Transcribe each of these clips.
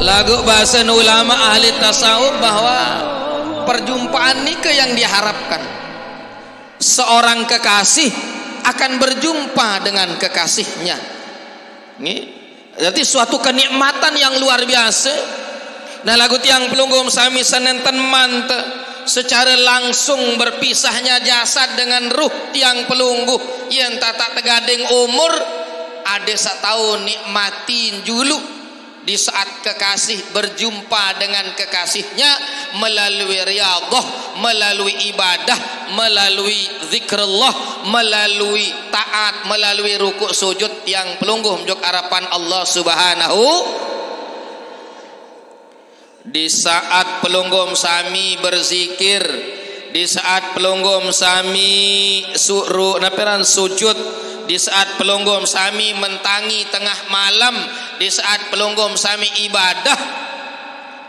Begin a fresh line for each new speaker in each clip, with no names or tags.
lagu bahasa ulama ahli tasawuf bahwa perjumpaan nikah yang diharapkan seorang kekasih akan berjumpa dengan kekasihnya. Ini jadi suatu kenikmatan yang luar biasa. Nah lagu tiang pelunggum sami senenten mante secara langsung berpisahnya jasad dengan ruh tiang pelungguh yang tak tegading umur ada setahun nikmatin julu di saat kekasih berjumpa dengan kekasihnya melalui riyadhah, melalui ibadah, melalui zikrullah, melalui taat, melalui rukuk sujud yang pelungguh menjuk harapan Allah Subhanahu. Di saat pelunggum sami berzikir, di saat pelunggum sami sujud, di saat pelunggum sami mentangi tengah malam, di saat pelunggum sami ibadah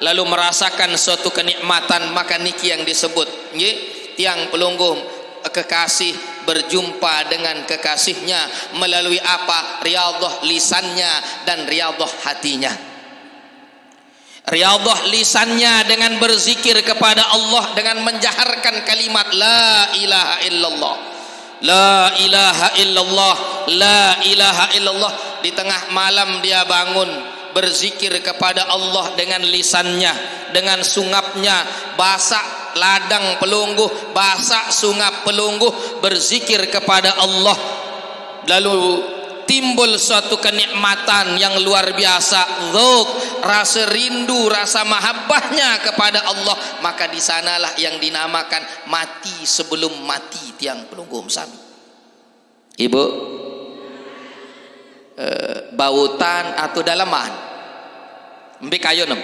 lalu merasakan suatu kenikmatan, maka niki yang disebut tiang pelunggum kekasih berjumpa dengan kekasihnya melalui apa? Riyadhah lisannya dan riyadhah hatinya. Riyadhah lisannya dengan berzikir kepada Allah dengan menjaharkan kalimat la ilaha illallah, la ilaha illallah, la ilaha illallah. Di tengah malam dia bangun berzikir kepada Allah dengan lisannya, dengan sungapnya, basak ladang pelungguh, basak sungap pelungguh, berzikir kepada Allah. Lalu timbul suatu kenikmatan yang luar biasa, dzauq, rasa rindu, rasa mahabbahnya kepada Allah. Maka di sanalah yang dinamakan mati sebelum mati tiang pelunggum sami. Ibu, bautan atau dalaman? Mbik kayo nem.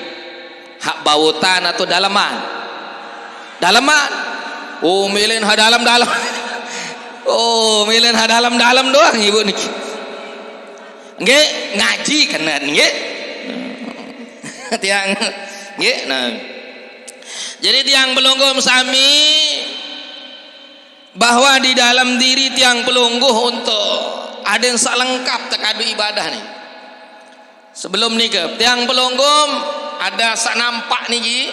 Hak bautan atau dalaman? Dalaman. Oh, milih ha dalam-dalam. Oh, milih ha dalam-dalam doang ibu niki. Nggih, ngaji kenan nggih. Tiang nggih. Nah. Jadi tiang pelungguh sami bahwa di dalam diri tiang pelungguh untuk ada yang sak lengkap tekadu ibadah nih. Sebelum nikah, tiang pelungguh ada sak nampak niki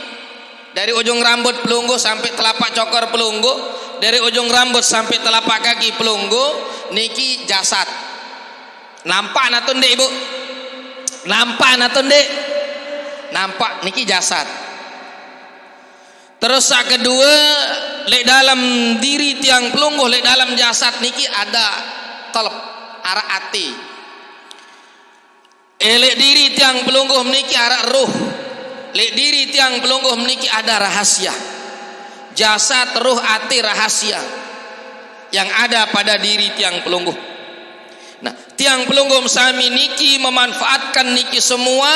dari ujung rambut pelungguh sampai telapak cokor pelungguh, dari ujung rambut sampai telapak kaki pelungguh niki jasad. Nampak natun dek ibu? Nampak natun dek? Nampak niki jasad. Terus sak kedua, lek dalam diri tiang pelungguh, lek dalam jasad niki ada qalb, arah hati. Lek diri tiang pelungguh niki arah ruh. Lek diri tiang pelungguh niki ada rahasia. Jasad, ruh, hati, rahasia yang ada pada diri tiang pelungguh. Nah, tiang pelunggum sami niki memanfaatkan niki semua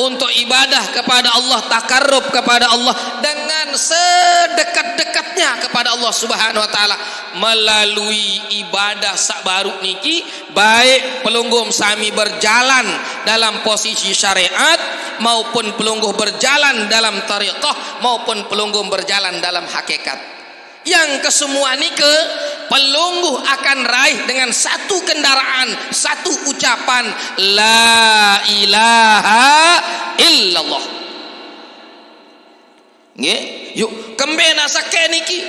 untuk ibadah kepada Allah, takarrub kepada Allah dengan sedekat-dekatnya kepada Allah Subhanahu wa taala melalui ibadah sak baru niki, baik pelunggum sami berjalan dalam posisi syariat maupun pelungguh berjalan dalam tariqah maupun pelunggum berjalan dalam hakikat. Yang kesemua nike pelungguh akan raih dengan satu kendaraan, satu ucapan la ilaha illallah. Nggih, yuk kembena sake niki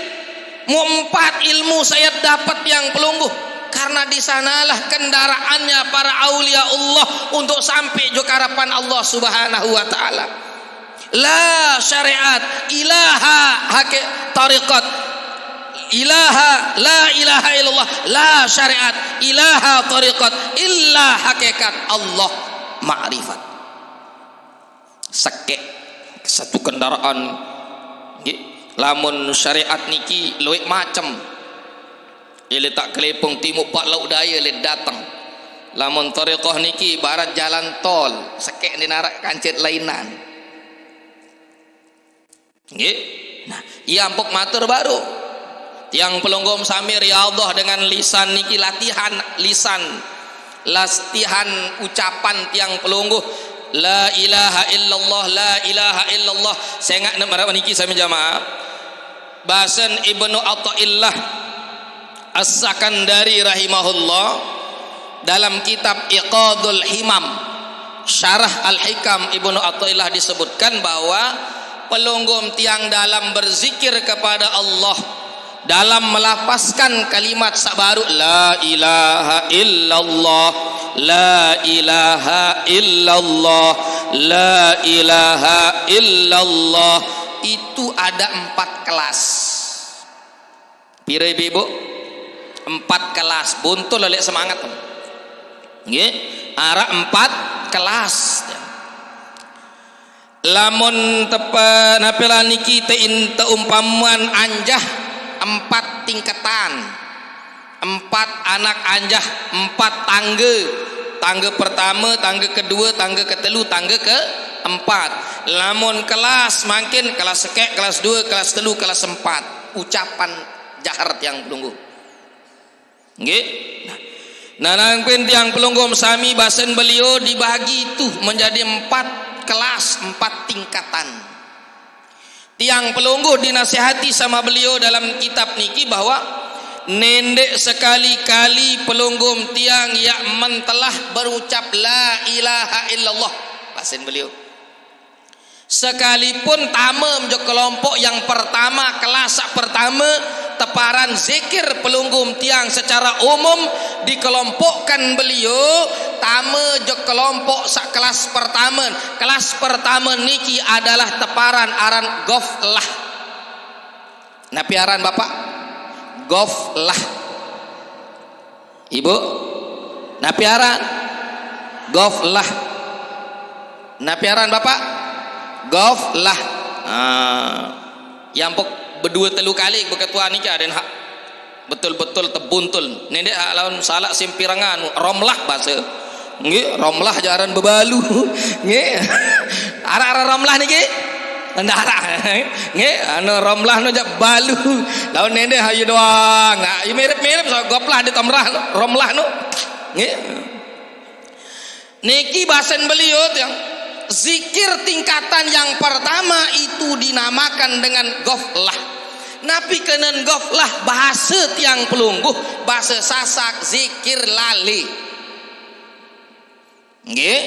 empat ilmu saya dapat yang pelungguh karena di sanalah kendaraannya para aulia Allah untuk sampai ke harapan Allah Subhanahu wa taala. La syariat, ilaha hakik tariqat, ilaha la ilaha illallah, la syariat, ilaha tariqat, illa hakikat Allah ma'rifat. Sake satu kendaraan. Lamun syariat niki luwih macem. Ile tak kelepong timur pak laut daya le datang. Lamun tariqah niki barat jalan tol, sake dinarak kancet lainan. Nggih. Nah, ia ampuk matur baru. Yang pelunggum sami riyadhah dengan lisan niki latihan lisan, latihan ucapan tiang pelungguh la ilaha illallah, la ilaha illallah. Saya ingat nama niki sami jamaah bahasan Ibnu Athaillah As-Sakandari rahimahullah dalam kitab Iqadul Himam Syarah Al-Hikam Ibnu Athaillah disebutkan bahwa pelunggum tiang dalam berzikir kepada Allah, dalam melafazkan kalimat sabaru la ilaha illallah, la ilaha illallah, la ilaha illallah, itu ada 4 kelas. Pira ibu? 4 kelas. Buntul lelek semangat. Nggih, arah 4 kelas. Lamun tepan apela niki te umpamuan anjah 4 tingkatan, 4 anak anjah, 4 tangga. Tangga pertama, tangga kedua, tangga ketelu, tangga keempat. Lamun kelas makin kelas sekek, kelas 2, kelas 3, kelas 4. Ucapan jahar tiang pelunggu. Nggih. Nah, nangpin tiang pelunggu sami basen beliau dibagi itu menjadi 4 kelas, 4 tingkatan. Tiang pelunggu dinasihati sama beliau dalam kitab niki bahwa nendek sekali-kali pelunggum tiang yang mentelah berucap la ilaha illallah, bahasan beliau, sekalipun tamam jo kelompok yang pertama, kelas pertama teparan zikir pelunggum tiang secara umum dikelompokkan beliau tama jo kelompok sak kelas pertama. Kelas pertama niki adalah teparan aran goflah. Napi aran bapak goflah, ibu napi aran goflah, napi aran bapak goflah. Yang pok berdua telu kali berketua nikah dan hak betul-betul tebuntul nendek lawan salah simpirangan romlah bahasa nggih, romlah jaran bebalu nggih. Ara-ara romlah niki ndara nggih, anu romlah nu jak balu lawan nendek hayu doang. Ieu mirip-mirip so goplah di tamrah romlah nu nggih. Niki bahasan beliau yang zikir tingkatan yang pertama itu dinamakan dengan goflah. Napi kenen goflah bahasa tiang pelungguh, bahasa Sasak zikir lali. Nggih.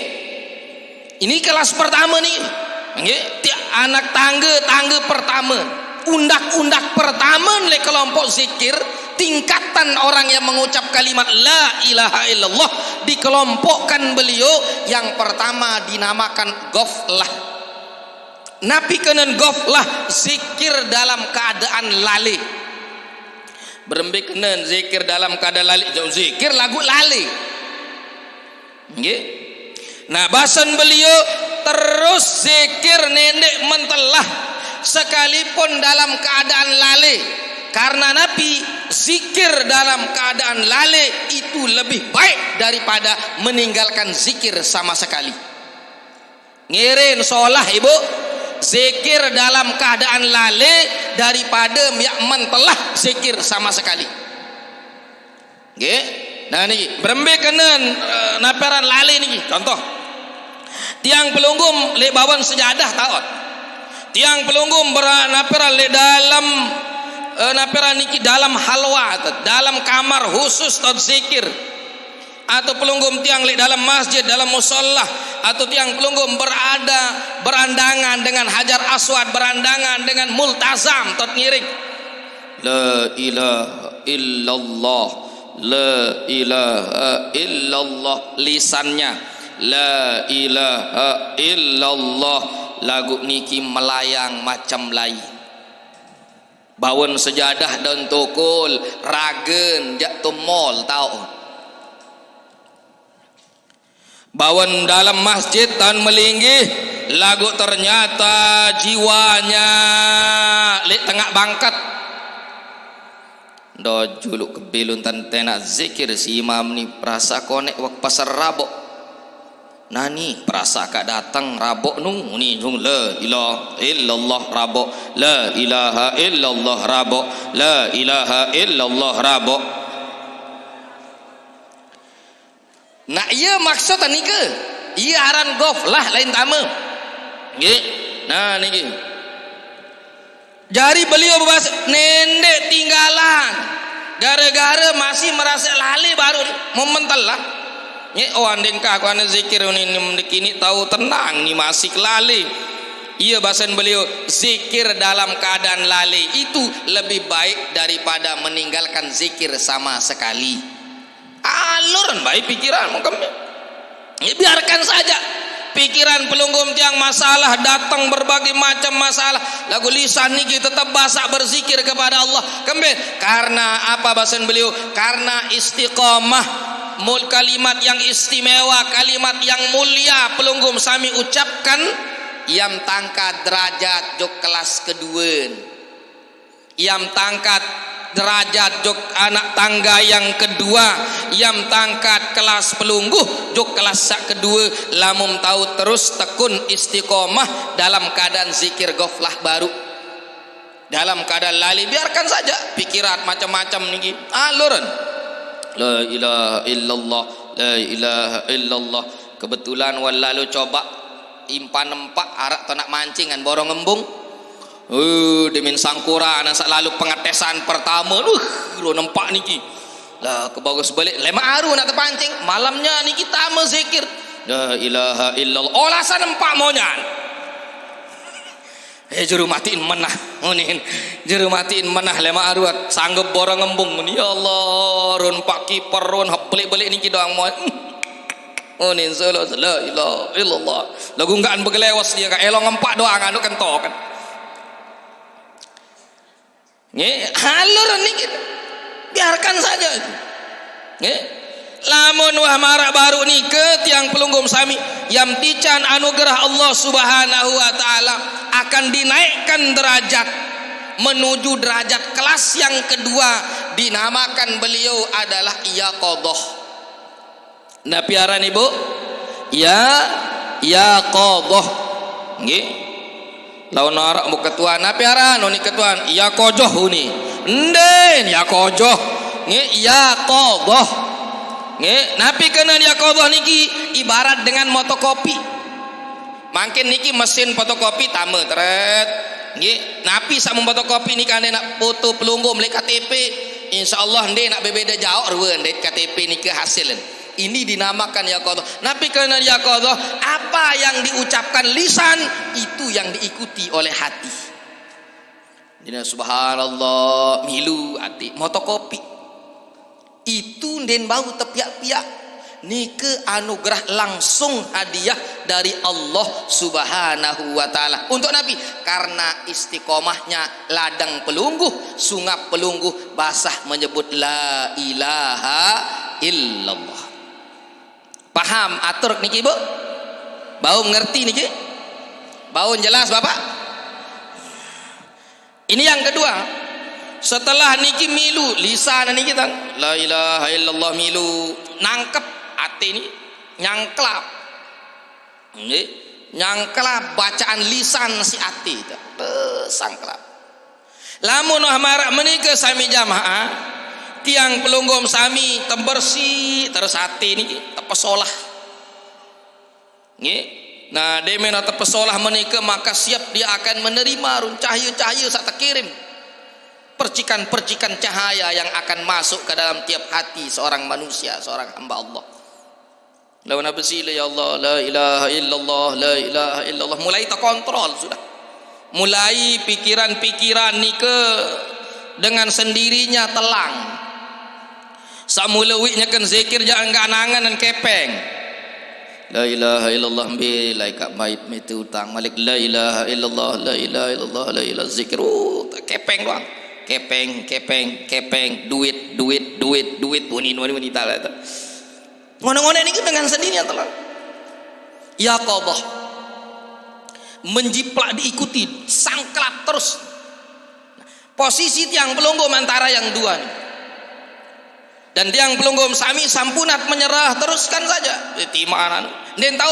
Ini kelas pertama nih. Nggih, anak tangga pertama. Undak-undak pertama oleh kelompok zikir, tingkatan orang yang mengucap kalimat la ilaha illallah dikelompokkan beliau yang pertama dinamakan goflah. Napi kenen goflah zikir dalam keadaan lali. Berembe kenen zikir dalam keadaan lali, jauh zikir lagu lali. Nggih. Nah, bahasan beliau terus zikir nendek mentelah sekalipun dalam keadaan lali. Karena Nabi zikir dalam keadaan lale itu lebih baik daripada meninggalkan zikir sama sekali. Ngirin solah ibu, zikir dalam keadaan lale daripada yang mentelah zikir sama sekali. Nggih. Nah niki berembe kenen naparan lale niki. Contoh, tiang pelunggum le bawan sejadah taot. Tiang pelunggum bernaparan le dalam napera niki dalam halwa, dalam kamar khusus tot zikir, atau pelunggum tiang li dalam masjid, dalam musalla, atau tiang pelunggum berandangan dengan hajar aswad, berandangan dengan multazam tot ngiring la ilaha illallah, la ilaha illallah, lisannya la ilaha illallah, lagu niki melayang macam lain. Bawon sejadah dan tokol ragen jak tumol tau. Bawon dalam masjid tan melinggih lagu ternyata jiwanya lek tengah bangkat. Do juluk kebelun tan tena zikir si imam ni perasa konek wak pasar rabok. Nani perasa kak datang rabok nu ni jung la ilaha illallah rabok, la ilaha illallah rabok, la ilaha illallah rabok. Nak iya maksud tadi ke iya aran goflah lain tama nggih. Nah niki jari beliau berbahasa nendek tinggalan gara-gara masih merasa lali baru momental lah. Oh andeng ka aku ane zikir ni kini tahu tenang ni masih lali. Iya bahasan beliau zikir dalam keadaan lali itu lebih baik daripada meninggalkan zikir sama sekali. Aluran baik pikiran mungkin. Ya, biarkan saja pikiran pelunggum tiang masalah datang berbagai macam masalah lagu lisan niki tetap basah berzikir kepada Allah kembali karena apa bahasan beliau karena istiqamah kalimat yang istimewa kalimat yang mulia pelunggum sami ucapkan yang tangkat derajat jok kelas kedua yang tangkat derajat jok anak tangga yang kedua yang tangkat kelas pelungguh jok kelas sak kedua lamun tahu terus tekun istiqomah dalam keadaan zikir goflah baru dalam keadaan lali biarkan saja pikiran macam-macam niki aluran la ilaha illallah la ilaha illallah kebetulan wallalu coba impan empak arak nak mancingan borong embung demin sangkura anak lalu pengetesan pertama lo nampak niki lah kebagus balik lema aru nak terpancing malamnya niki tama zikir la ilaha illallah olasan empak monyan juru matiin menah munin juru matiin menah lema aru sanggup borong embung ya Allah run pak kiper run balik-balik niki doang mo munin la ilaha illallah lagu enggak begelewas dia ka elong empak doang anu kentok kan halur niki biarkan saja lamun wah marak baru ni ke tiang pelunggum sami yang tican anugerah Allah subhanahu wa ta'ala akan dinaikkan derajat menuju derajat kelas yang kedua dinamakan beliau adalah yaqadhah nah piaran ibu yaqadhah nggih lawan arak mu ketuan na piaran ni ketuan yaqadhah ni nden yaqadhah nggih yaqadhah nggih napi kena yaqadhah niki ibarat dengan motokopi mungkin niki mesin fotokopi tama teret nggih napi sak fotokopi niki ande nak foto pelunggum le KTP insyaallah ande nak bebeda jauh ruweun ande KTP niki hasil ini dinamakan yaqadhah napi kana yaqadhah apa yang diucapkan lisan itu yang diikuti oleh hati dina subhanallah milu hati fotokopi itu nden bau tepiak-piak nike anugerah langsung hadiah dari Allah subhanahu wa ta'ala untuk Nabi karena istiqomahnya ladang pelungguh sungap pelungguh basah menyebut la ilaha illallah paham atur niki bu bau ngerti niki bau jelas bapak ini yang kedua setelah niki milu lisan niki tang la ilaha illallah milu nangkep ati ini nyangklap nyangklap bacaan lisan si ati itu sangklap lamun marak menika sami jamaah tiang pelunggum sami tembersih terus ati niki tepesolah nggih nah demena tepesolah menika maka siap dia akan menerima run cahaya-cahaya sak terkirim percikan-percikan cahaya yang akan masuk ke dalam tiap hati seorang manusia seorang hamba Allah lawan apa sih ya Allah la ilaha illallah la ilaha illallah mulai terkontrol sudah mulai pikiran-pikiran nike dengan sendirinya telang samula wiknya kan zikir jangan ganangan dan kepeng la ilaha illallah bi laika mait mitu utang malik la ilaha illallah la ilaha illallah la ilaha zikir kepeng doang kepeng duit wanita lah itu ngone-ngone ini dengan sendirinya telah yaqadhah menjiplak diikuti sangklap terus posisi tiang pelunggum antara yang dua nih dan tiang pelunggum sami sampunat menyerah teruskan saja timaan den tahu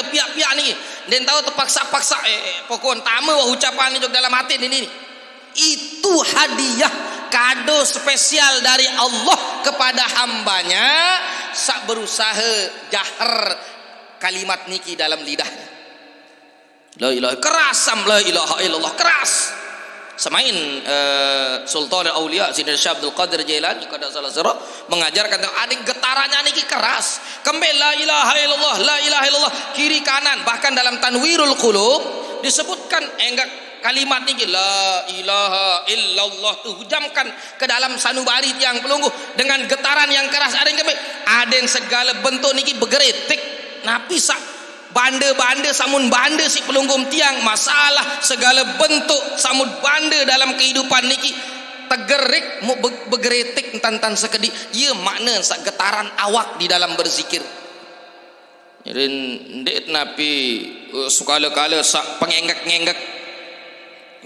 tepiak-piak nih den tahu terpaksa-paksa pokok tamu ucapan ini dalam hati ini itu hadiah kado spesial dari Allah kepada hambanya sak berusaha jahar kalimat niki dalam lidahnya la ilaha kerasam la ilaha illallah keras semain Sultan Aulia Sayyidina Syekh Abdul Qadir Jailani qaddasallahu sirra mengajarkan ada getarannya niki keras. Kembali la ilaha illallah, la ilaha illallah, kiri kanan. Bahkan dalam Tanwirul Qulub disebutkan enggak kalimat niki la ilaha illallah tu hujamkan ke dalam sanubari tiang pelungguh dengan getaran yang keras. Ada yang segala bentuk niki bergeretik napi sak banda-banda samun banda si pelunggum tiang masalah segala bentuk samud banda dalam kehidupan niki tegerik mu bergeretik tan sekedik ia makna sak getaran awak di dalam berzikir. Jadi ndek napi sekala-kala sak pengenggek-ngenggek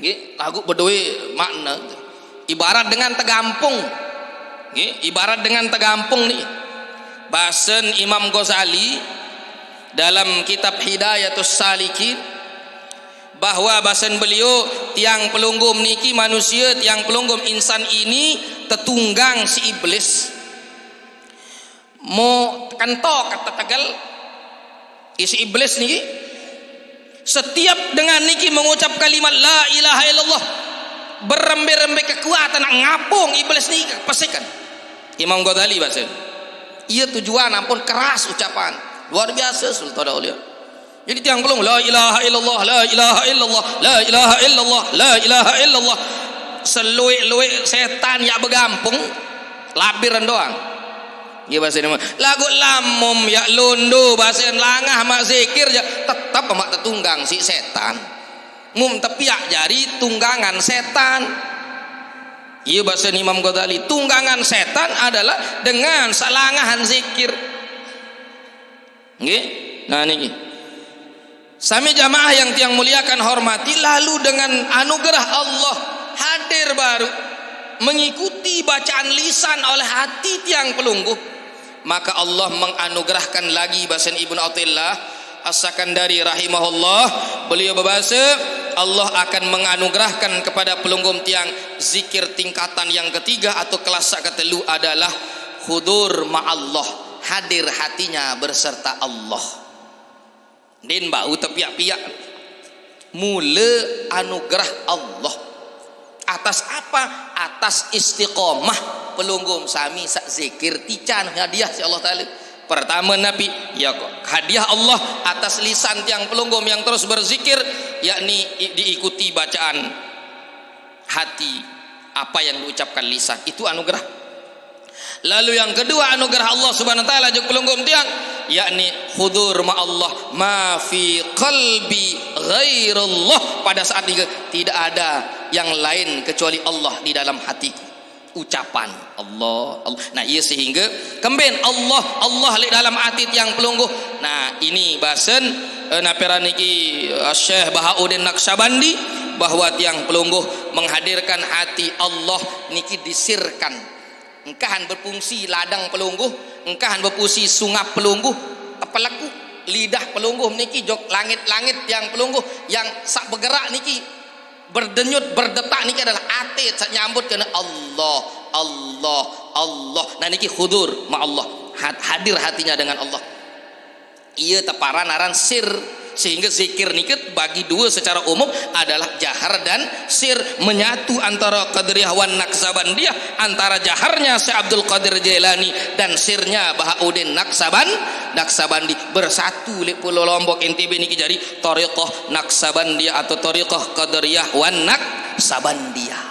nggih lagu berdua makna ibarat dengan tegampung nggih ibarat dengan tegampung ni bahasan Imam Ghazali dalam kitab Hidayatus Salikin bahwa bahasan beliau tiang pelunggum niki manusia tiang pelunggum insan ini tetunggang si iblis mau kentok kata tegal isi iblis niki setiap dengan niki mengucap kalimat la ilaha illallah berembe-rembe kekuatan nak ngapung iblis ni pastikan Imam Ghazali bahasa ia tujuan ampun keras ucapan luar biasa Sultan Aulia. Jadi tiang pelung la ilaha illallah, la ilaha illallah, la ilaha illallah, la ilaha illallah, seluik-luik setan yang bergampung labiran doang. Dia bahasa nama lagu lamum ya londo bahasa langah mak zikir je tetap mak tetunggang si setan mum tepiak jari tunggangan setan. Ia bahasa Imam Ghazali tunggangan setan adalah dengan salangahan zikir nggih. Nah niki sami jamaah yang tiang muliakan hormati lalu dengan anugerah Allah hadir baru mengikuti bacaan lisan oleh hati tiang pelungguh, maka Allah menganugerahkan lagi bahasan Ibnu Athaillah As-Sakandari rahimahullah beliau berbahasa Allah akan menganugerahkan kepada pelunggum tiang zikir tingkatan yang ketiga atau kelas ketelu adalah hudur ma'allah, hadir hatinya berserta Allah. Din bau tepiak-piak mula anugerah Allah atas apa? Atas istiqomah pelunggum sami sak zikir tican hadiah si Allah Taala. Pertama Nabi ya hadiah Allah atas lisan tiang pelunggum yang terus berzikir, yakni diikuti bacaan hati apa yang diucapkan lisan, itu anugerah. Lalu yang kedua anugerah Allah Subhanahu wa taala jeung pelunggum tiang yakni hudur ma Allah ma fi qalbi ghairullah, pada saat ini tidak ada yang lain kecuali Allah di dalam hatiku. Ucapan Allah Allah. Nah ia sehingga kemben Allah Allah di dalam hati tiang pelungguh. Nah ini bahasan napera niki Syekh Bahauddin Naqsyabandi bahwa tiang pelungguh menghadirkan hati Allah niki disirkan. Engkahan berfungsi ladang pelungguh, engkahan berfungsi sungap pelungguh, tepelaku lidah pelungguh niki jok langit-langit yang pelungguh yang sak bergerak niki berdenyut berdetak niki adalah ati sak nyambut kena Allah Allah Allah. Nah niki hudur ma Allah, hadir hatinya dengan Allah. Ia teparan aran sir, sehingga zikir niki bagi dua secara umum adalah jahar dan sir, menyatu antara Qadiriyah wan Naqsabandiyah, antara jaharnya Syekh Abdul Qadir Jailani dan sirnya Bahauddin Naqsyabandi bersatu lek pulau Lombok NTB niki jadi thariqah Naqsabandiyah atau thariqah Qadiriyah wan Naqsabandiyah.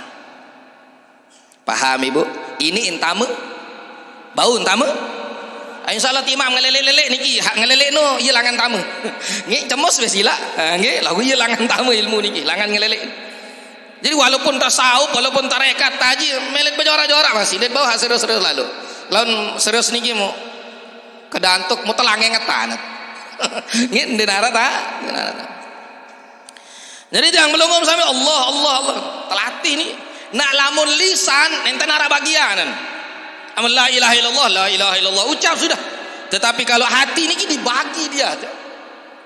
Paham Ibu? Ini intama bau intama insyaallah timam ngelelek-lelek niki hak ngelelek no ieu langan tamu nggih cemus wis sila nggih lagu ieu langan tamu ilmu niki langan ngelelek. Jadi walaupun tasawuf walaupun tarekat taji melet bejora-jora masih det bawah serius-serius lalu lawan serius niki mu kedantuk mu telange ngetan nggih denara ta. Jadi yang belum sampai Allah Allah Allah telatih ni nak lamun lisan enten arah bagianan amal la ilaha illallah, la ilaha illallah ucap sudah. Tetapi kalau hati ini dibagi dia.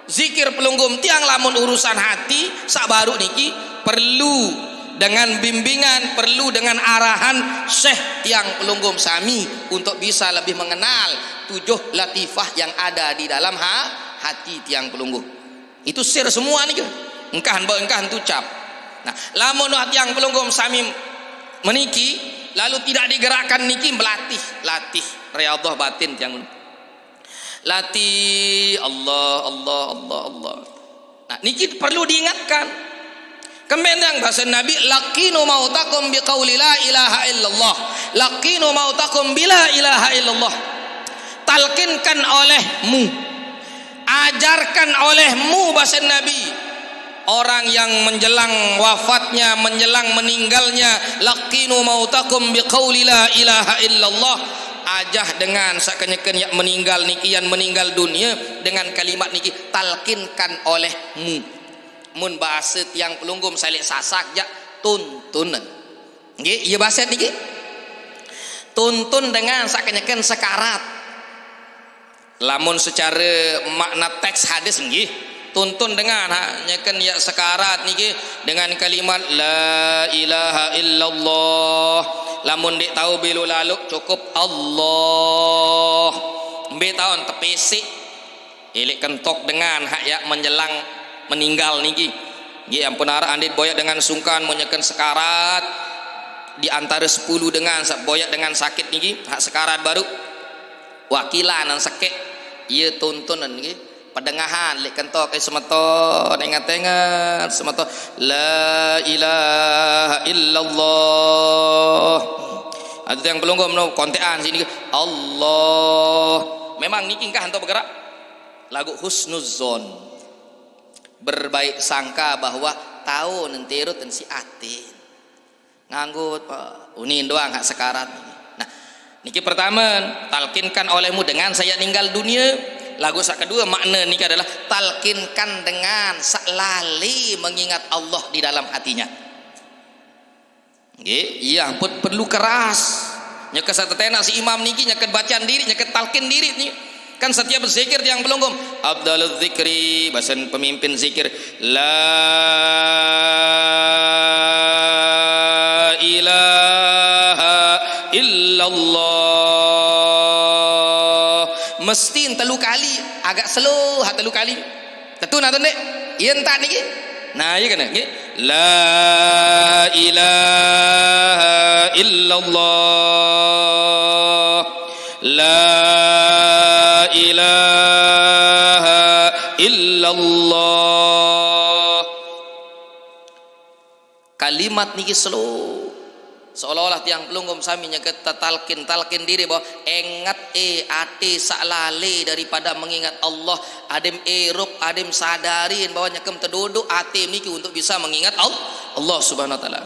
Zikir pelunggum tiang lamun urusan hati sak baru niki perlu dengan bimbingan, perlu dengan arahan Syekh tiang pelunggum sami untuk bisa lebih mengenal 7 latifah yang ada di dalam hati tiang pelungguh. Itu sir semua niki. Engkahan tucap. Nah, lamun tiang pelungguh sami meniki lalu tidak digerakkan niki latih riyadhah batin tiang latih Allah. Nah, niki perlu diingatkan. Kemudian bahasa Nabi, laqinu mautakum biqauli la ilaha illallah. Laqinu mautakum bila ilaha illallah. Talkinkan olehmu, ajarkan olehmu bahasa Nabi, orang yang menjelang wafatnya, menjelang meninggalnya, laqinu mautakum biqauli la ilaha illallah. Ajah dengan sakenyaken yak meninggal niki yang meninggal dunia dengan kalimat niki, talkinkan olehmu. Mun bahasa tiang pelunggum salik sasak jak tuntunan. Nggih, ieu bahasa niki. Tuntun dengan sakenyaken sekarat. Lamun secara makna teks hadis nggih, tuntun dengan nyaken ya sekarat niki dengan kalimat la ilaha illallah. Lamun dik tahu bilu lalu cukup Allah. Mbe tahu tepisi. Ilik kentok dengan hak ya menjelang meninggal niki. Nggih ampun ara andit boyak dengan sungkan menyekan sekarat di antara 10 dengan boyak dengan sakit niki hak sekarat baru wakilan nan sekek ieu tuntunan nggih pedengahan lek kentok semeton ingat-ingat semeton la ilaha illallah. Ada yang pelungguh no kontean sini Allah. Memang niki kah hantu bergerak lagu husnuzon, berbaik sangka bahwa tahu nanti rut si ati nganggut unin doang hak sekarat. Nah niki pertama talkinkan olehmu dengan saya meninggal dunia. Lagu sak kedua makna niki adalah talkinkan dengan lali mengingat Allah di dalam hatinya. Nggih iya ampun perlu keras nyeket satetena si imam niki nyeket bacaan diri nyeket talkin diri nih. Kan setiap berzikir yang pelunggum abdalul zikri bahasan pemimpin zikir la ilaha illallah mesti telu kali agak slow telu kali tentu nonton dek iya entah niki nah iya kan nggih la ilaha illallah la ilaha illallah. Kalimat niki slow seolah-olah tiang pelunggum sami nyeket talkin diri bahwa engat ati saklale daripada mengingat Allah adem erup adem sadarin bahwa nyekem terduduk ati niki untuk bisa mengingat Allah subhanahu wa ta'ala.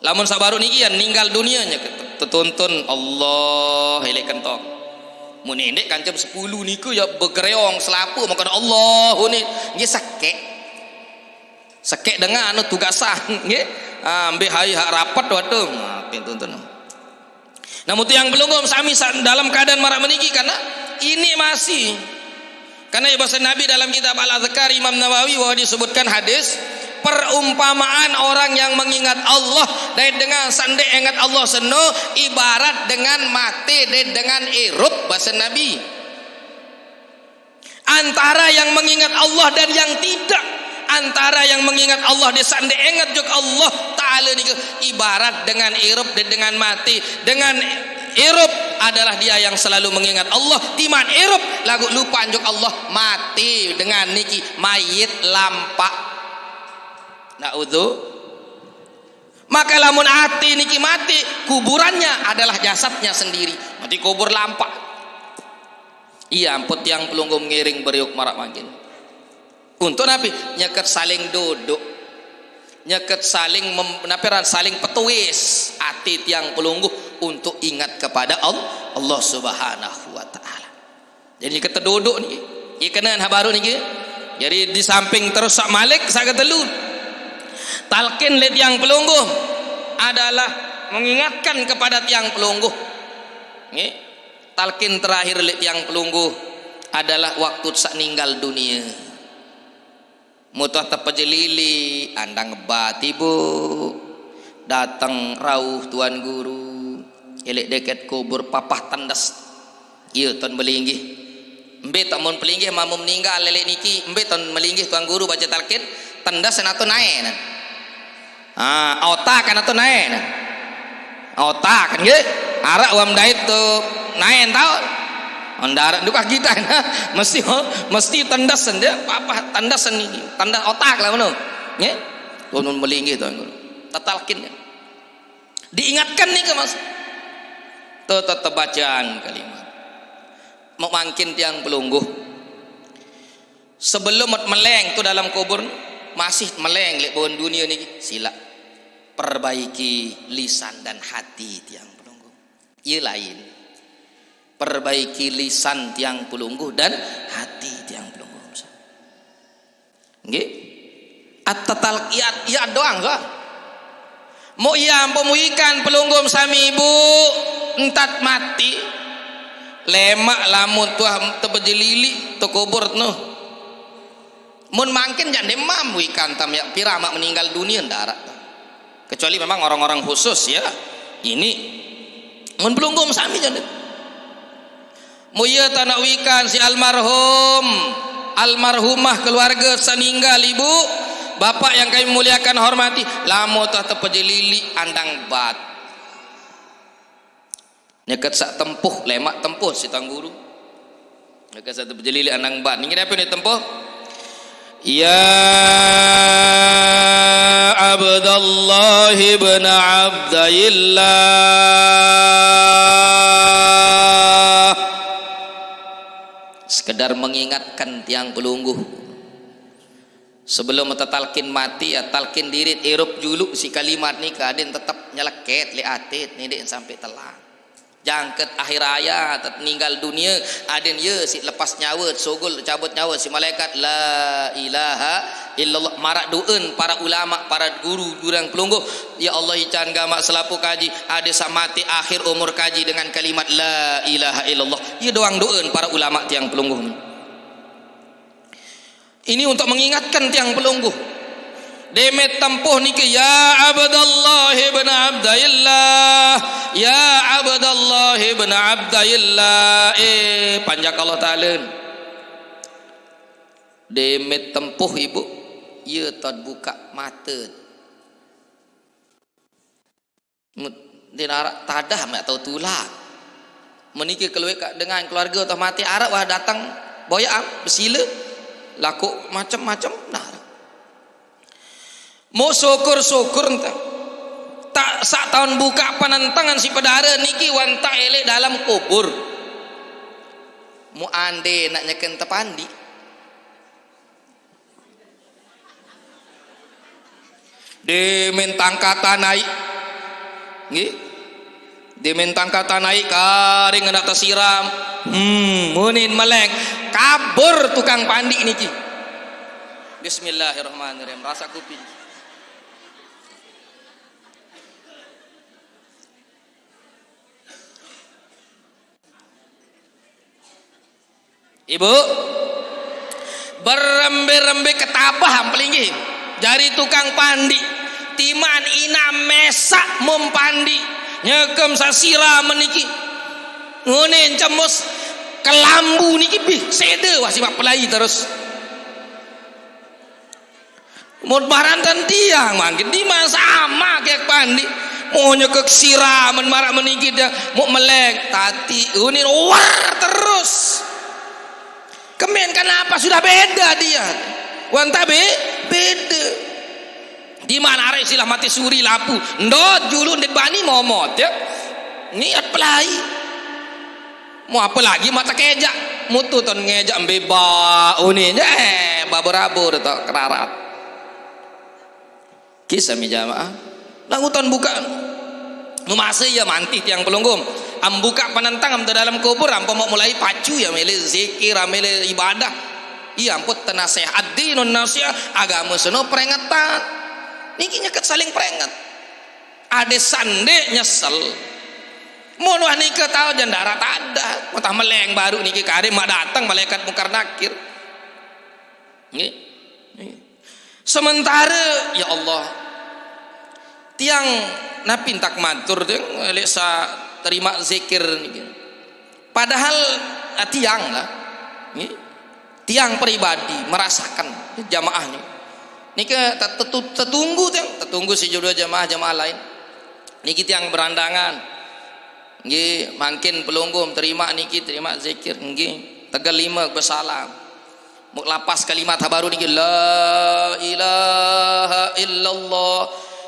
Lamun sabaru niki yang ninggal dunia nyeket tetuntun Allah ilek kentok mun endek kancam 10 niku ya bergereong selapu makan Allah ni nggih sekek dengan anu tugasan nggih ambe hai hak rapat waduh pintuntun. Namun tiang belum sami dalam keadaan marak meniki karena ini masih karena bahasa Nabi dalam kitab Al-Azkar Imam Nawawi bahwa disebutkan hadis perumpamaan orang yang mengingat Allah dan dengan sande ingat Allah seno ibarat dengan mati dan dengan irup bahasa Nabi. Antara yang mengingat Allah dan yang tidak, antara yang mengingat Allah di sande ingat juga Allah Ta'ala ni ibarat dengan irup dan dengan mati. Dengan irup adalah dia yang selalu mengingat Allah, timan irup lagu lupa anjuk Allah mati dengan niki mayit lampak. Na'udzu. Maka lamun ati niki mati kuburannya adalah jasadnya sendiri mati kubur lampak. Iya ampun yang pelunggum ngiring beriuk marak makin untuk napi nyeket saling duduk nyeket saling saling petuis ati tiang pelungguh untuk ingat kepada Allah subhanahu wa ta'ala. Jadi nyeket duduk nih ikenan habaru nih jadi di samping terus sak malik sak ketelu talkin le tiang pelungguh adalah mengingatkan kepada tiang pelungguh. Nggih. Talkin terakhir le tiang pelungguh adalah waktu sak ninggal dunia. Mutah tepejelili andang bati bu datang rauh tuan guru elek deket kubur papah tandas ieu ton melinggih embe tak mun pelinggih mamu meninggal lelek niki embe ton melinggih tuan guru baca talkin tandas senato nae otak kan atau naik otak kan gitu arak wam dait tuh naik tahu ondarat duka kita mesti tandasan dia apa tandasan ini tandas otak lah mana ya tunun melinggi tuh tatalkin diingatkan nih ke mas tetap bacaan kalimat mau mangkin tiang pelungguh sebelum meleng tuh dalam kubur masih meleng lek pohon dunia nih sila perbaiki lisan dan hati tiang pelungguh iya lain perbaiki lisan tiang pelungguh dan hati tiang pelungguh nggih at-tatal ya doang kok mau iya pemuikan pelungguh sami ibu entat mati lemak lamun tuah tebejilili tu kubur no mun mangkin jangan demam ikan tam ya piramak meninggal dunia darat kecuali memang orang-orang khusus ya ini mun pelunggum sami jangan muya tanah wikan si almarhumah keluarga seninggal ibu bapak yang kami muliakan hormati lamun tuah tepejilili andang bat nyekat sak tempuh lemak tempuh si tangguru nyekat sak tepejilili andang bat ini apa ni tempuh ya Abdullah ibn Abdillah sekedar mengingatkan tiang pelungguh sebelum talkin mati ya talkin dirit erup juluk si kalimat ni kadin tetap nyeleket li atit ni dek sampai telah jangket akhir hayat meninggal dunia aden ye si lepas nyawa sogol cabut nyawa si malaikat la ilaha illallah marak doen para ulama para guru jurang pelungguh ya Allah ican gamak selapu kaji ade samati akhir umur kaji dengan kalimat la ilaha illallah ya doang doen para ulama tiang pelungguh ini untuk mengingatkan tiang pelungguh demet tempuh niki ya Abdullah ibn Abdillah ya Abdullah ibn Abdillah panjak Allah Ta'ala demet tempuh ibu ia tad buka mata dinarak tadah mak tahu tulak meniki keluar dengan keluarga atau mati Arab wah datang boya bersila laku macam-macam nah mau syukur-syukur entah tak sak tahun buka panantangan si pedara niki wanta elek dalam kubur mu ande nak nyeken tepandi de mentang kata naik nggih de mentang kata naik karing hendak tersiram munin meleng kabur tukang pandi niki bismillahirrahmanirrahim rasa kuping ibu berembe-rembe ketabah pelinggi jari tukang pandi timan ina mesak mempandi nyekem sasira meniki ngunin cemus kelambu niki bih sede wah simak pelai terus mau barantan tiang mangkin di sama kayak pandi mau nyekek siraman marak meniki dia mau melek tati ngunin war terus kemen kenapa sudah beda dia wanta beda di mana arek silah mati suri lapu ndot julun det bani momot ya niat pelai mau apa lagi mata kejak mutu ton ngejak mbeba uni babor-babor to kerarat kisah mi jamaah langutan buka memasa ya manti tiang pelunggum ambuka penentang am dalam kubur ampo mau mulai pacu ya mele zikir mele ibadah iya ampun tenasehat dinun nasihat agama seno peringatan niki nyeket saling peringat ade sande nyesel mun wah niki tahu jandara tak ada mutah meleng baru niki kare mak datang malaikat mungkar nakir nggih sementara ya Allah tiang napin tak matur teh lek sa terima zikir niki padahal tiang lah nggih tiang pribadi merasakan jamaah nih niki tertunggu si jodoh jamaah lain niki tiang berandangan nggih mangkin pelunggum terima niki terima zikir nggih tegal 5 bersalam muk lapas kalimat baru niki la ilaha illallah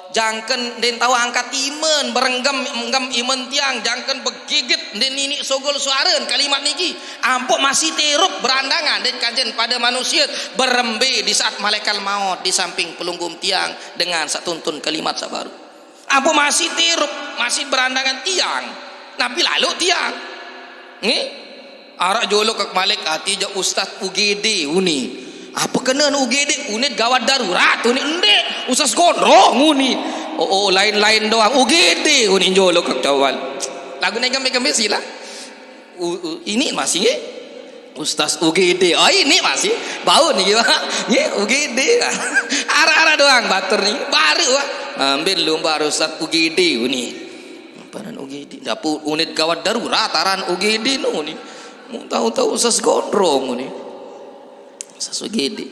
jangken den tahu angkat iman berenggam iman tiang jangken begigit den ini sogol suaren kalimat niki ampuk masih terup berandangan den kanjen pada manusia berembe di saat malaikat maut di samping pelunggum tiang dengan satuntun kalimat sabaru ampuk masih terup masih berandangan tiang napi lalu tiang nggih arak jolo ke malik hati je ustaz UGD uni apa kena UGD unit gawat darurat unit endek usas gondrong uni lain-lain doang UGD uni jolo ke cawal lagu naik kami sila ini masih nge ustaz UGD ini masih bau nih UGD arah-arah doang batur nih baru ambil lumba ustaz UGD uni panan UGD dapur unit gawat darurat aran UGD uni mau tahu-tahu usas gondrong uni sasugede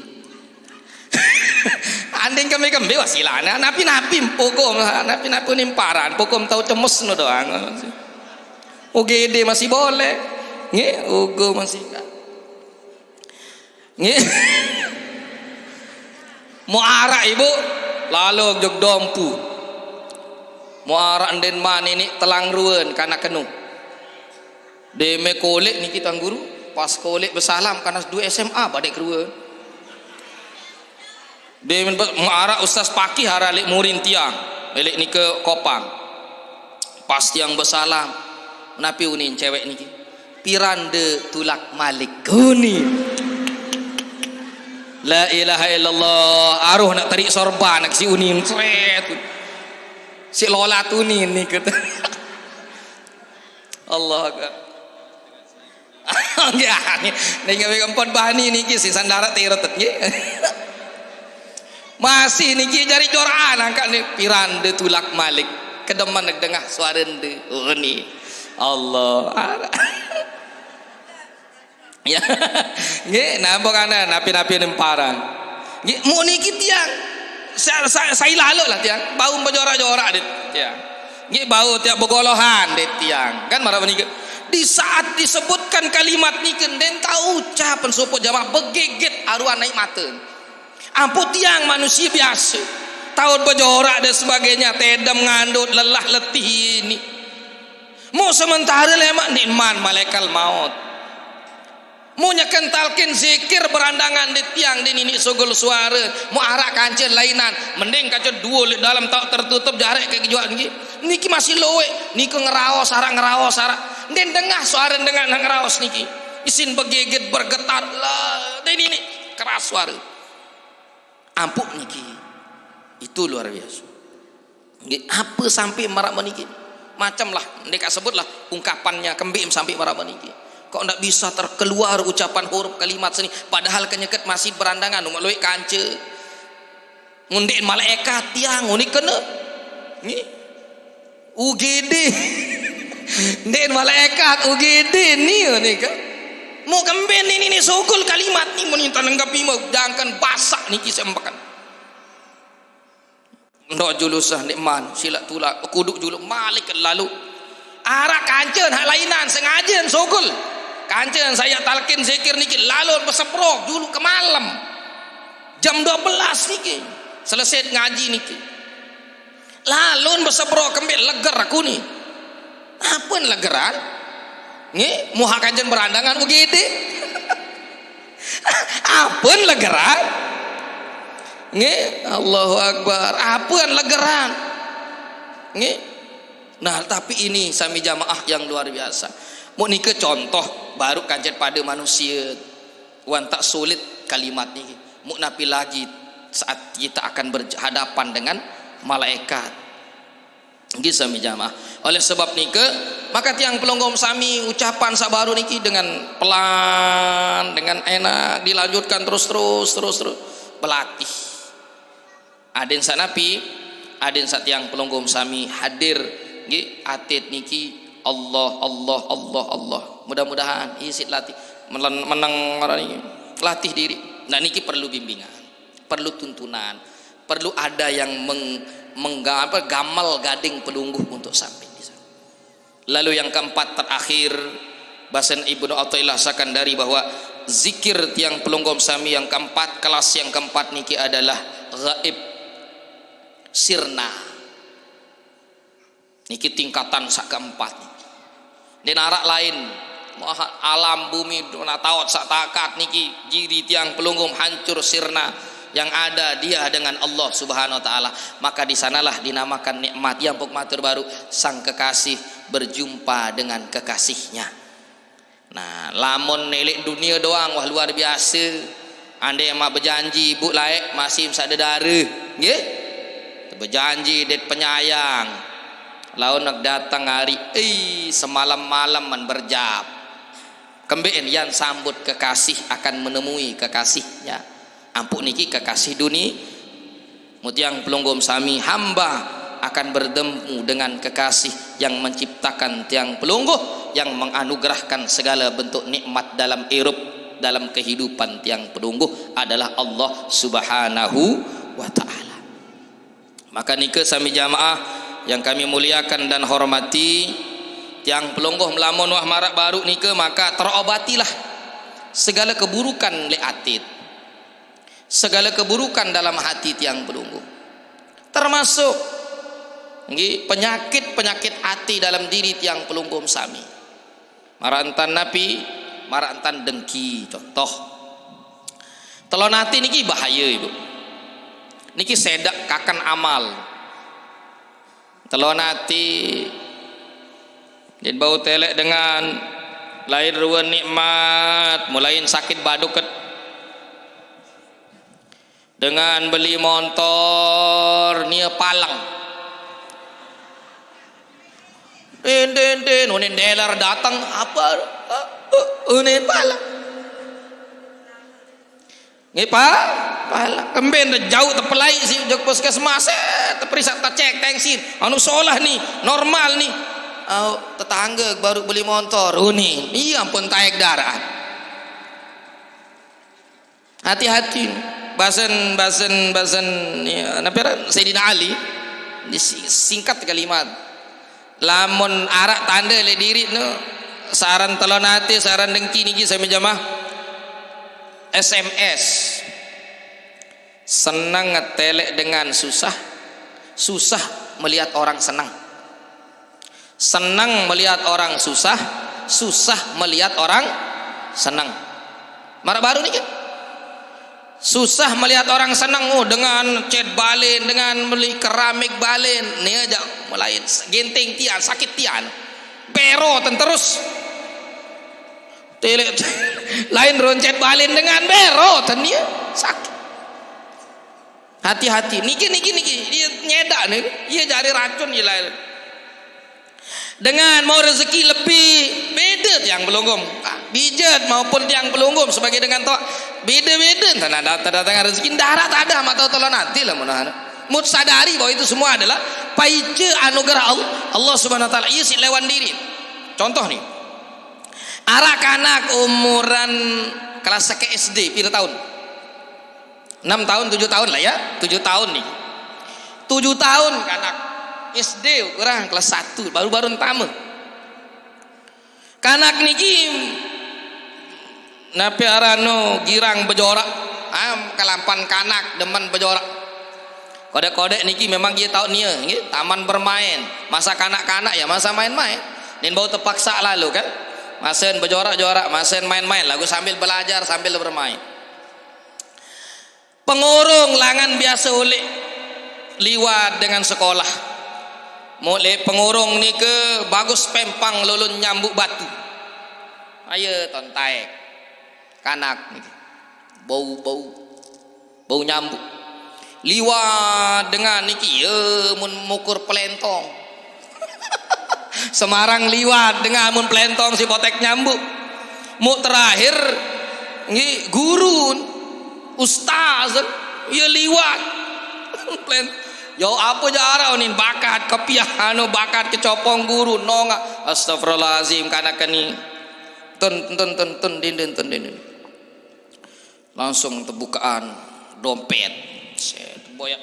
andeng kami wasilana napi pokom napi nimparan pokom tahu cemes no doang UGD masih boleh nge ugo masih nge mau arah ibu lalu jog dompu mau arah anden man ini telang ruan karena kenu deme kolek ni kita guru pas kolek bersalam karena 2 SMA badai keruan dia mengarah ustaz paki haralik murin tiang belik ni ke kopang pas tiang bersalam napi unin cewek ni pirande tulak malik uni la ilaha illallah aruh nak tarik sorban nak si unin si lolat unin ni kata Allah akbar dengan empon bahani niki si sandara tiretet nggih masih niki jari joraan angkat ni pirande tulak malik kedeman nak dengah suarende ni Allah ya nggih napa kana napi-napi nemparan nggih mu niki tiang saya lalu lah tiang bau berjorak-jorak dit tiang nggih bau tiang begolohan dit tiang kan marah niki di saat disebutkan kalimat niken den tahu ucapan support jamaah begeget aruan naik mata ampun tiang manusia biasa tahun berjorak dan sebagainya tedam ngandut lelah letih ini mau sementara lemak nikman malaikat maut mau nyekentalkin zikir berandangan di tiang di ini sogol suara mau arak kancen lainan mending kancen dua dalam tak tertutup jarak ke kejuan niki masih lowe niki ngeraos arak dan dengah suara dengan ngeraos niki isin begigit bergetar lah dan ini keras suara ampuk niki itu luar biasa apa sampai marah meniki macam lah mereka sebutlah ungkapannya kembim sampai marah meniki kok ndak bisa terkeluar ucapan huruf kalimat seni padahal kenyeket masih berandangan umat loe kance ngundik malaikat tiang unik kena ni UGD den malaikat UGD ni kan mau kemben ini sogol kalimat ni meninta nenggapi mau jangan basak ni kisah empakan ndak julusah nikman sila tulak kuduk juluk malik lalu arah kancen hak lainan sengaja sogol kancen saya talkin zikir niki lalu beseprok dulu ke malam jam 12 niki selesai ngaji niki lalu beseprok kembali leger aku ni apa legeran nggih muha kancen berandangan UGD apa legeran nggih Allahu akbar apa legeran nggih nah tapi ini sami jamaah yang luar biasa mau nike contoh baru kancen pada manusia wan tak sulit kalimat ini mau napi lagi saat kita akan berhadapan dengan malaikat nggih sami jamaah oleh sebab nike maka tiang pelonggom sami ucapan sabaru niki dengan pelan dengan enak dilanjutkan terus berlatih aden sanapi aden satiang pelonggom sami hadir nggih atit niki Allah mudah-mudahan isit latih menang latih diri nah niki perlu bimbingan perlu tuntunan perlu ada yang gamal gading pelungguh untuk sampai di sana. Lalu yang keempat terakhir, Bahasan Ibnu Athaillah Sakandari bahwa zikir tiang pelunggum sami yang keempat, kelas yang keempat niki adalah gaib sirna. Niki tingkatan sak keempat. Di narak lain alam bumi taot sak takat niki jiri tiang pelunggum hancur sirna, yang ada dia dengan Allah Subhanahu wa taala. Maka di sanalah dinamakan nikmat yang pok matur baru sang kekasih berjumpa dengan kekasihnya. Nah, lamun nelik dunia doang wah luar biasa. Andai mak berjanji ibu laik masih sak dedara, nggih? Berjanji det penyayang. Laun nak datang hari semalam malam man berjab. Kembeen yang sambut kekasih akan menemui kekasihnya. Ampun niki kekasih dunia mutiang pelunggum sami hamba akan bertemu dengan kekasih yang menciptakan tiang pelungguh, yang menganugerahkan segala bentuk nikmat dalam hidup, dalam kehidupan tiang pelungguh adalah Allah Subhanahu wa taala. Maka nike sami jamaah yang kami muliakan dan hormati, tiang pelungguh melamun wah marak baru nike maka terobatilah segala keburukan leatit, segala keburukan dalam hati tiang pelungguh, termasuk penyakit-penyakit hati dalam diri tiang pelungguh sami. Marantan napi, marantan dengki contoh. Telon hati niki bahaya ibu. Niki sedak kakan amal. Telon hati din bau telek dengan lain ruan nikmat, mulain sakit baduket. Dengan beli motor nia palang. Den unin dealer datang apa unin palang. Nggih palang kemben jauh tepelai si jog puskesmas teperiksa tak cek tengsin anu seolah nih normal nih. Tetangga baru beli motor unin iya ampun taek darah. Hati-hati. Bahasan ya, Sayyidina Ali singkat kalimat, lamun arak tanda le diri no saran telon hati saran dengki niki saya menjamah SMS senang ngetelek dengan susah melihat orang senang, senang melihat orang susah melihat orang senang. Marah baru nih kan susah melihat orang senang dengan chat balen, dengan beli keramik balen nih aja mulai genting tian sakit tian bero terus tele lain roncet balen dengan bero tania sakit. Hati-hati niki dia nyedak nih iya jari racun ya lain. Dengan mau rezeki lebih beda yang pelunggum bijat maupun yang pelunggum sebagai dengan toh beda-beda tanah datang rezeki darat ada mata tolong nanti lah mudah-mudahan mut sadari bahwa itu semua adalah paice anugerah Allah Subhanahu wa taala. Iya si lewan diri. Contoh nih arak anak umuran kelas ke SD pira tahun 6 tahun 7 tahun lah ya 7 tahun nih 7 tahun anak SD kurang kelas 1 baru-baru tamu kanak niki napi arano girang bejorak kelampan kanak demen bejorak kode-kode niki memang dia tahu nia taman bermain masa kanak-kanak ya masa main-main dan bau terpaksa lalu kan masen bejorak-jorak masen main-main lagu sambil belajar sambil bermain. Pengurung langan biasa oleh liwat dengan sekolah mulai pengurung ni ke bagus pempang lulun nyambuk batu ayo tontaek kanak bau nyambuk liwat dengan niki mun mukur pelentong Semarang liwat dengan mun pelentong si botek nyambuk mu terakhir ngi guru ustaz ya liwat pelentong. Yo apa jara nih bakat kepiah bakat kecopong guru nonga astagfirullahalazim kanakani tun din langsung terbukaan dompet set boyak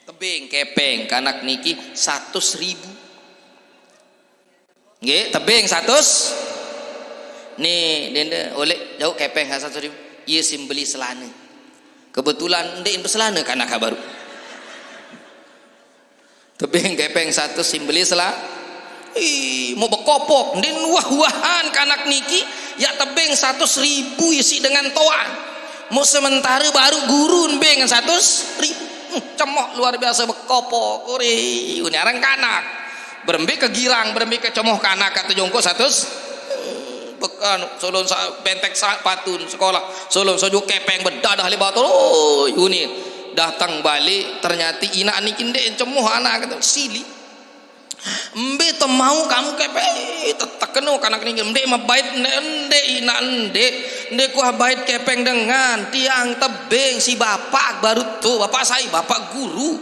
tebing kepeng kanak niki 100.000 nggih tebing 100 nih denda oleh jauh kepeng 100.000 iya simbeli selana kebetulan ndek berselana kanak baru tebing kepeng 100 simbeli selana mau bekopok ndek wah-wahan kanak niki ya tebing 100.000 isi dengan toan mau sementara baru gurun beng 100.000 cemoh luar biasa bekopok ore ini arang kanak berembe ke girang berembe ke cemoh kanak kata jongko 100 bekan solon bentek patun sekolah solon sojo kepeng bedadah lebat oh ini datang balik ternyata ina niki ndek cemoh anak kata sili mbe to mau kamu kepeng tetek keno kanak niki ndek mah bait ndek ina ndek ku bait kepeng dengan tiang tebing si bapak baru tuh bapak saya bapak guru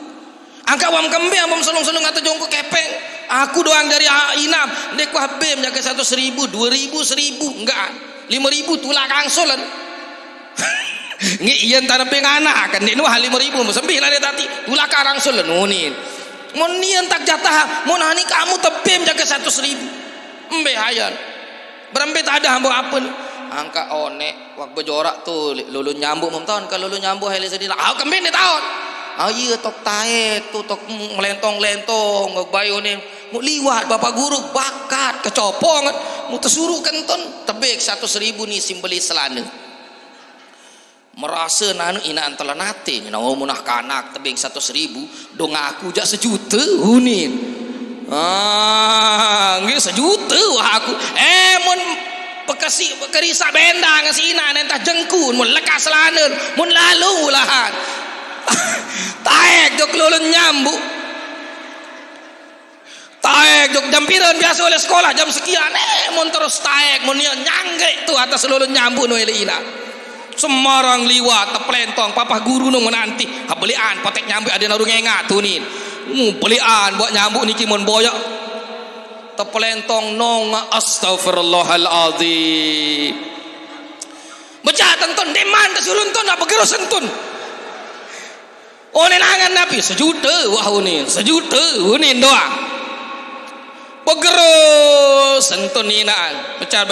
angka wam kembe amom selong-selong atau jongko kepeng aku doang dari inam ndek ku habem jaga 100.000 2.000 1.000 enggak 5.000 tulak angsolan ngi ieu tanah pengana kan ndek nu 5.000 sembilan dia tadi tulak angsolan nunin mun nian tak jatah mun hani kamu tebem jaga 100.000 embe hayan berembe tak ada hamba apa nih angka onek wak bejorak tuh lulu nyambuk tahun kalau lulu nyambuk hele sedih ah kembali nih tahun ah iya tok taek tuh tok melentong-lentong bayu nih mau liwat bapak guru bakat kecopong mau tersuruh kenton tebek 100.000 nih simbeli selana merasa nanu ina antala nate nau munah kanak tebing 100.000 dong aku jak 1 juta hunin nggih 1 juta wah aku mun pekerisa benda ngasina entah jengkun mun lekas lanen mun lalu ulahan taek jok lulun nyambuk taek jok jam pireun biasa oleh sekolah jam sekian mun terus taek mun nyangge tuh atas lulun nyambuk no ina semarang liwat teplentong papa guru nu nanti habelian potek nyambuk ada naru ngengat tuh nih belian buat nyambuk niki mun boyak teplentong nong astagfirullahaladzim baca tentun deman kesurun ton apa gerus sentun oh nenangan nabi 1 juta wah ini 1 juta ini doang begerus sentun inaan baca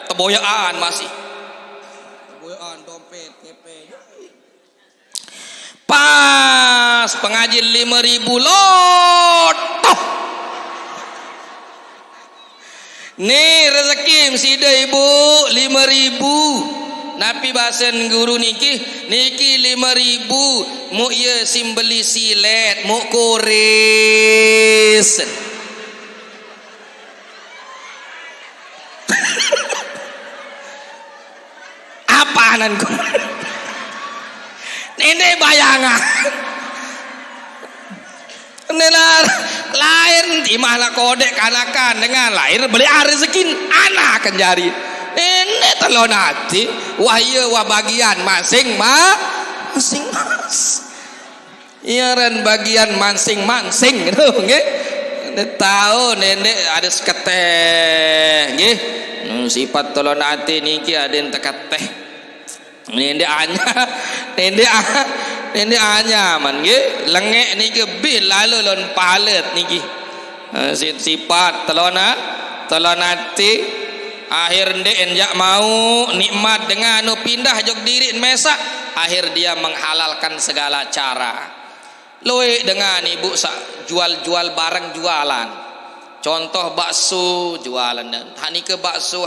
teboyaan masih teboyaan dompet kepeng pas pengaji 5.000 lot nih rezeki sida ibu 5.000 napi basen guru niki 5.000 mu ieu simbeli silet mu kuris apaanan ku ini bayangan lahir di mana kodek kanakan dengan lahir beli rezeki anak akan jari ini telon hati wah iya wah bagian masing-masing iya ren bagian masing-masing gitu nggih tahu nenek ada seketeh nggih sifat telon hati niki ada yang teketeh nenek anya man nggih lengek niki bil lalu lon palet niki sifat telon hati akhir ndek enjak mau nikmat dengan nu pindah jog diri mesak akhir dia menghalalkan segala cara loe dengan ibu jual barang jualan contoh bakso jualan hani ke bakso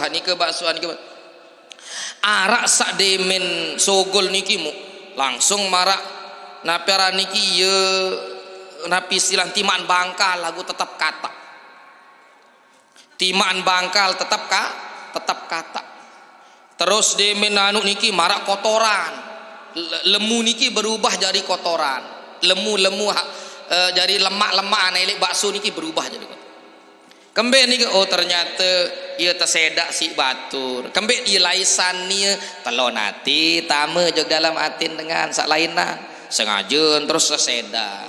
arak sak demen sogol niki mu langsung marak napera niki ye napi silang timaan bangkal lagu tetap kata timaan bangkal tetap kata terus demen anu niki marak kotoran lemu niki berubah jadi kotoran lemu jadi lemak-lemak aneh bakso niki berubah jadi kotoran kembe niki oh ternyata ieu tersedak si batur kembe ieu laisan nia telonati tame jog dalam atin dengan sak lainna sengajeun terus seseda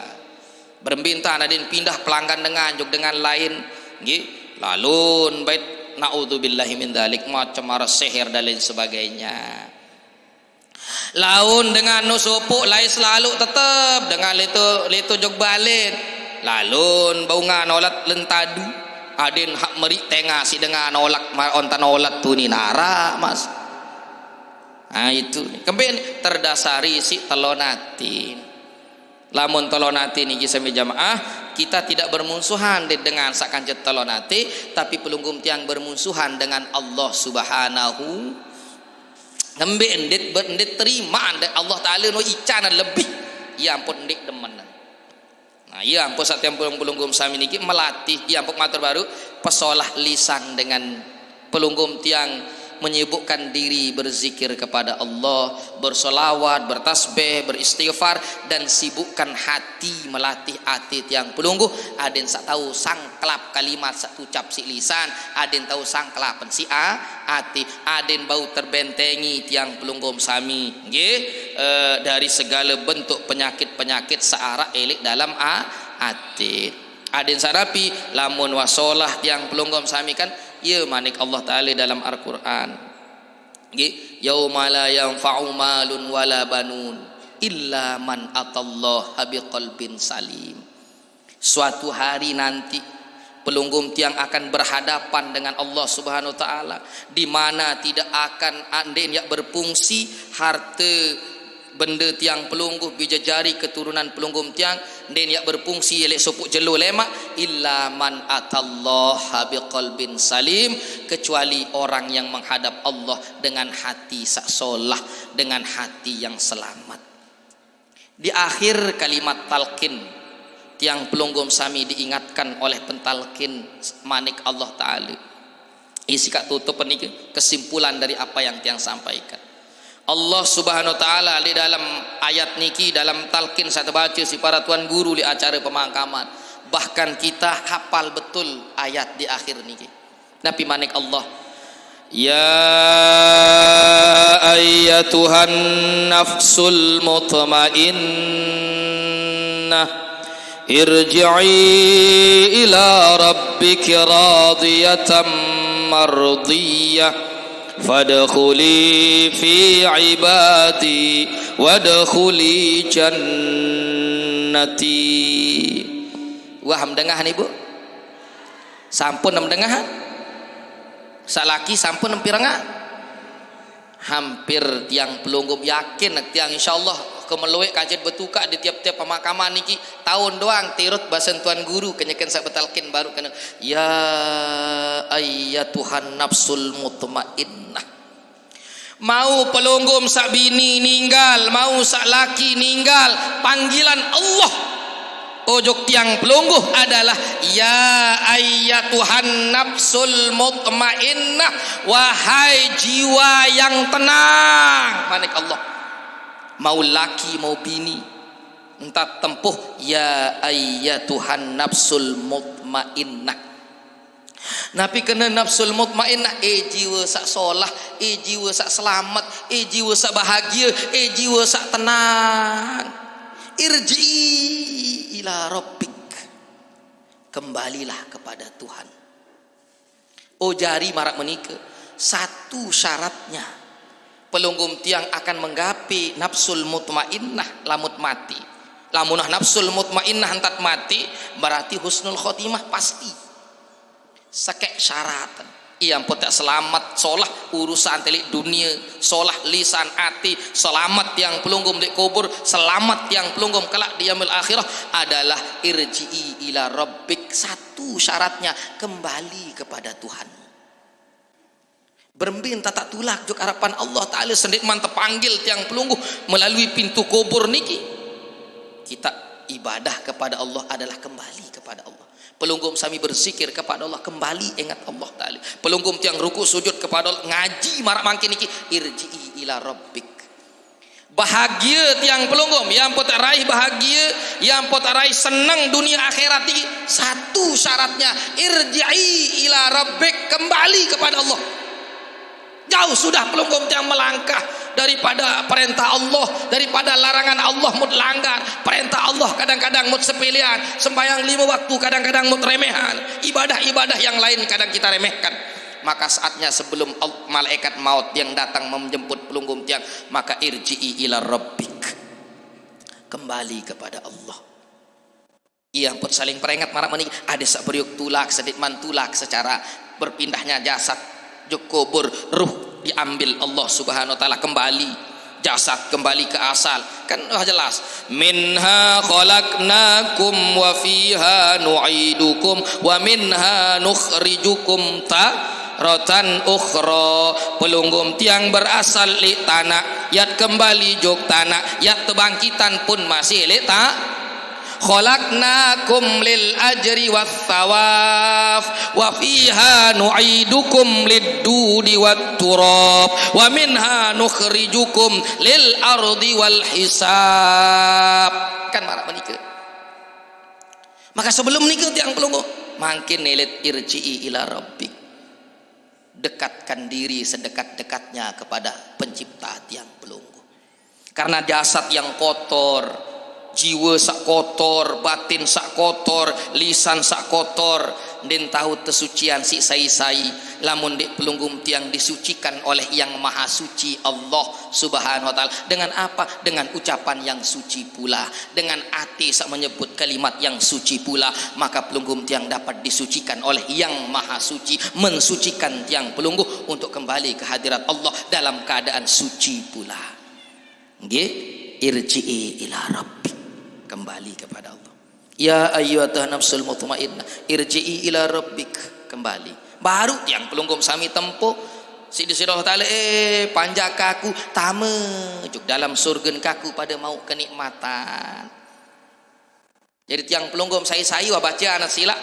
berbintang adin pindah pelanggan dengan jog dengan lain nggih lalun bait naudzubillahi min dzalik macam marah sihir dan lain sebagainya Laun dengan nusupuk lain selalu tetap dengan leto jog balen. Lalun baungan olat lentadu. Adin hak merik tengah si dengan olak ontan olat tu ni nara mas. Nah itu kembali terdasari si telonatin. Lamun telonati ni kisah jamaah kita tidak bermusuhan dengan sakanjet telonati, tapi pelunggum tiang bermusuhan dengan Allah Subhanahu. Nembe endit terima Allah Taala no icana lebih ya ampun ndik demenan. Nah ya ampun saat yang pelunggum sami niki melatih ya ampun matur baru pesolah lisan dengan pelunggum tiang menyibukkan diri berzikir kepada Allah, bersolawat, bertasbih, beristighfar, dan sibukkan hati melatih hati tiang pelungguh. Aden sak tahu sangklap kalimat sak ucap si lisan, aden tahu sangklapan si hati, aden bau terbentengi tiang pelungguh sami nggih dari segala bentuk penyakit-penyakit searah elik dalam hati. Aden sarapi lamun wasolah tiang pelungguh sami kan ya manik Allah Ta'ala dalam Al-Quran yauma la yanfa'u malun wala banun illa man atallaha biqalbin salim. Suatu hari nanti pelunggum tiang akan berhadapan dengan Allah Subhanahu wa Ta'ala, di mana tidak akan anden yang berfungsi harta benda tiang pelungguh bijajari keturunan pelunggum tiang den yak berfungsi elek sopuk jelo lemak illa man atallaha biqalbin salim, kecuali orang yang menghadap Allah dengan hati sak solah, dengan hati yang selamat. Di akhir kalimat talqin tiang pelunggum sami diingatkan oleh pentalqin manik Allah Taala. Isi kak tutup niki kesimpulan dari apa yang tiang sampaikan. Allah Subhanahu wa Ta'ala di dalam ayat niki dalam talqin saya baca si para tuan guru di acara pemakaman, bahkan kita hafal betul ayat di akhir niki. Nabi manik Allah, ya ayyatuhan nafsul mutmainnah irji'i ila rabbiki radiyatan mardiyah fadkhuli fi ibadi wadkhuli jannati. Wah mendengahan ibu sampun mendengahan salaki sampun empiranga hampir tiang pelunggum yakin tiang insyaallah kemeluik kajet betuka di tiap-tiap pemakaman niki tahun doang tirut basen tuan guru kenyakan sak betalkin baru kena ya ayyatuhan nafsul mutmainnah. Mau pelunggum sak bini ninggal, mau sak laki ninggal, panggilan Allah ojok tiang pelungguh adalah ya ayyatuhan nafsul mutmainnah, wahai jiwa yang tenang manik Allah. Mau laki mau bini entah tempuh ya ayyatuhan nafsul mutmainnah. Nabi kena nafsul mutmainnah jiwa sak solah, jiwa sak selamat, jiwa sak bahagia, jiwa sak tenang. Irji'i ila rabbik, kembalilah kepada Tuhan. Jari marak menikah satu syaratnya pelunggum tiang akan menggapai nafsul mutmainnah lamut mati. Lamunah nafsul mutmainnah hentat mati berarti husnul khotimah pasti. Sakek syaratan ia pun tak selamat solah urusan telik dunia, solah lisan hati, selamat yang pelunggum di kubur, selamat yang pelunggum kelak di yaumil akhirah adalah irji'i ila rabbik. Satu syaratnya kembali kepada Tuhan. Berembin tak tulak juk harapan Allah Ta'ala sendik mantap panggil tiang pelungguh melalui pintu kubur niki. Kita ibadah kepada Allah adalah kembali kepada Allah. Pelunggum sami berzikir kepada Allah, kembali ingat Allah Ta'ala. Pelunggum tiang ruku sujud kepada Allah, ngaji marak mangkin niki irji'i ila rabbik. Bahagia tiang pelunggum yang pot raih bahagia, yang pot raih senang dunia akhirat ini satu syaratnya irji'i ila rabbik, kembali kepada Allah. Jauh sudah pelunggum tiang melangkah daripada perintah Allah, daripada larangan Allah mut langgar, perintah Allah kadang-kadang mut sepelean, sembahyang 5 waktu kadang-kadang mut remehan, ibadah-ibadah yang lain kadang kita remehkan. maka saatnya sebelum malaikat maut yang datang menjemput pelunggung tiang, maka irji'i ila rabbik, kembali kepada Allah. Ia pun saling peringat marak menik ada sak beriuk tulak sedit mantulak secara berpindahnya jasad juk kubur, ruh diambil Allah Subhanahu wa taala, kembali jasad kembali ke asal, kan jelas minha khalaqnakum wa fiha nu'idukum wa minha nukhrijukum taratan ukhra. Pelunggum tiang berasal li tanah, yat kembali jog tanah, yat tebangkitan pun masih li khalaqnakum lil ajri was thawaf wa fiha nu'idukum lid-dudi wat turab wa minha nukhrijukum lil ardi wal hisab. Kan marak menikah. Maka sebelum nikah tiang pelunggu makin nilit irji'i ila rabbik, dekatkan diri sedekat-dekatnya kepada pencipta tiang pelunggu. Karena jasad yang kotor, jiwa sak kotor, batin sak kotor, lisan sak kotor, den tahu tesucian si sai-sai, lamun dek pelunggum tiang disucikan oleh yang maha suci Allah Subhanahu wa taala. Dengan apa? Dengan ucapan yang suci pula, dengan hati sak menyebut kalimat yang suci pula, maka pelunggum tiang dapat disucikan oleh yang maha suci, mensucikan tiang pelunggu untuk kembali ke hadirat Allah dalam keadaan suci pula. Nggih, irji'i ila rabbik, kembali kepada Allah. Ya ayyuhatan nafsul mutmainnah irji'i ila rabbik, kembali. Baru yang pelunggum sami tempuh si disirah taala panjak kaku tama juk dalam surga kaku pada mau kenikmatan. Jadi tiang pelunggum saya baca anak sila,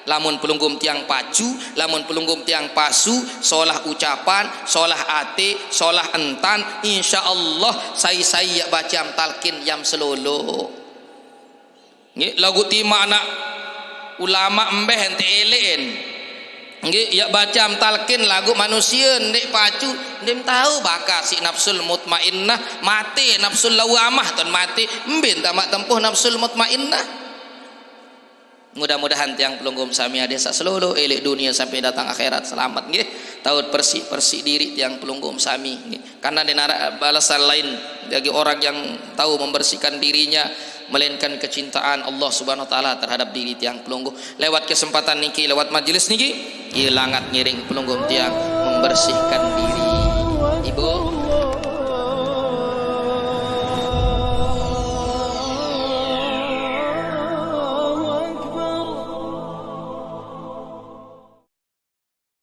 lamun pelunggum tiang pacu, lamun pelunggum tiang pasu, solah ucapan, solah ate, solah entan, insyaallah saya baca talqin yam selolo. Nggih lagu tima anak ulama embeh ente elein. Nggih ya baca talqin lagu manusia ndek pacu, ndem tahu bakal si nafsul mutmainnah mati, nafsul lawamah ton mati, mbin tamak tempuh nafsul mutmainnah. Mudah-mudahan tiang pelunggum sami ada sak seluruh elek dunia sampai datang akhirat selamat nggih. Tahu persik diri tiang pelunggum sami nggih. Karena denara balasan lain bagi orang yang tahu membersihkan dirinya, melainkan kecintaan Allah Subhanahu wa taala terhadap diri tiang pelunggu. Lewat kesempatan niki, lewat majelis niki, ilangat ngiring pelunggum tiang membersihkan diri